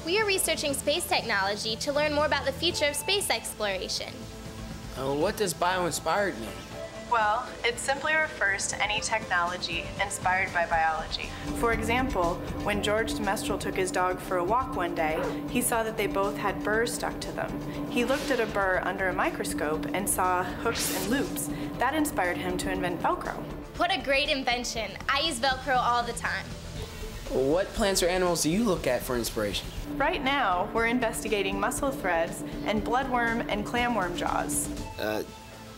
We are researching space technology to learn more about the future of space exploration. What does bio-inspired mean? Well, it simply refers to any technology inspired by biology. For example, when George de Mestral took his dog for a walk one day, he saw that they both had burrs stuck to them. He looked at a burr under a microscope and saw hooks and loops. That inspired him to invent Velcro. What a great invention. I use Velcro all the time. What plants or animals do you look at for inspiration? Right now, we're investigating mussel threads and bloodworm and clamworm jaws.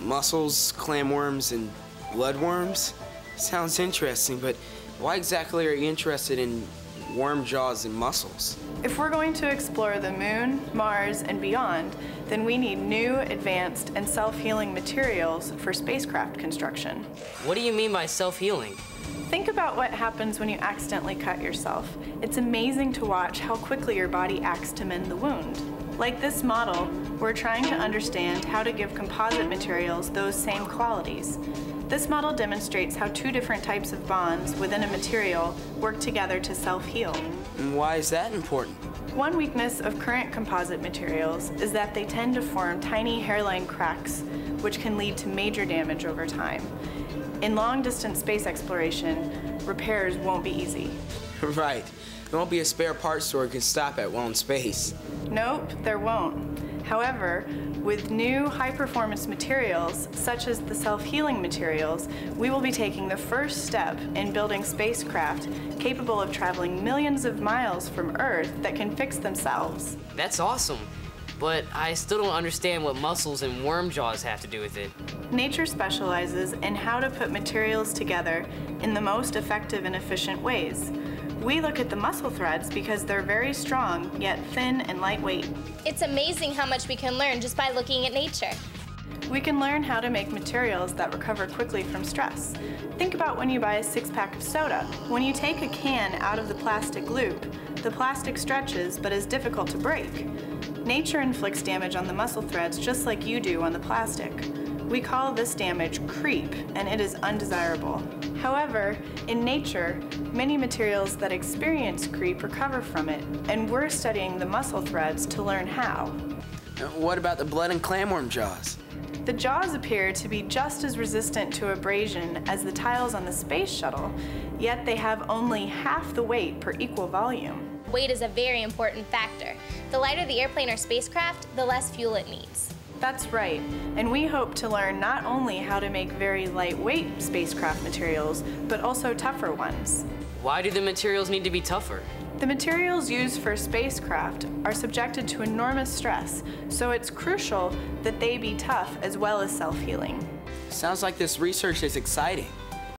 Mussels, clamworms, and bloodworms? Sounds interesting, but why exactly are you interested in worm jaws and mussels? If we're going to explore the moon, Mars, and beyond, then we need new, advanced, and self-healing materials for spacecraft construction. What do you mean by self-healing? Think about what happens when you accidentally cut yourself. It's amazing to watch how quickly your body acts to mend the wound. Like this model, we're trying to understand how to give composite materials those same qualities. This model demonstrates how two different types of bonds within a material work together to self-heal. And why is that important? One weakness of current composite materials is that they tend to form tiny hairline cracks, which can lead to major damage over time. In long-distance space exploration, repairs won't be easy. Right. There won't be a spare parts store you can stop at while in space. Nope, there won't. However, with new high-performance materials, such as the self-healing materials, we will be taking the first step in building spacecraft capable of traveling millions of miles from Earth that can fix themselves. That's awesome, but I still don't understand what mussels and worm jaws have to do with it. Nature specializes in how to put materials together in the most effective and efficient ways. We look at the mussel threads because they're very strong, yet thin and lightweight. It's amazing how much we can learn just by looking at nature. We can learn how to make materials that recover quickly from stress. Think about when you buy a six-pack of soda. When you take a can out of the plastic loop, the plastic stretches but is difficult to break. Nature inflicts damage on the mussel threads just like you do on the plastic. We call this damage creep, and it is undesirable. However, in nature, many materials that experience creep recover from it, and we're studying the mussel threads to learn how. What about the blood and clamworm jaws? The jaws appear to be just as resistant to abrasion as the tiles on the space shuttle, yet they have only half the weight per equal volume. Weight is a very important factor. The lighter the airplane or spacecraft, the less fuel it needs. That's right, and we hope to learn not only how to make very lightweight spacecraft materials, but also tougher ones. Why do the materials need to be tougher? The materials used for spacecraft are subjected to enormous stress, so it's crucial that they be tough as well as self-healing. Sounds like this research is exciting.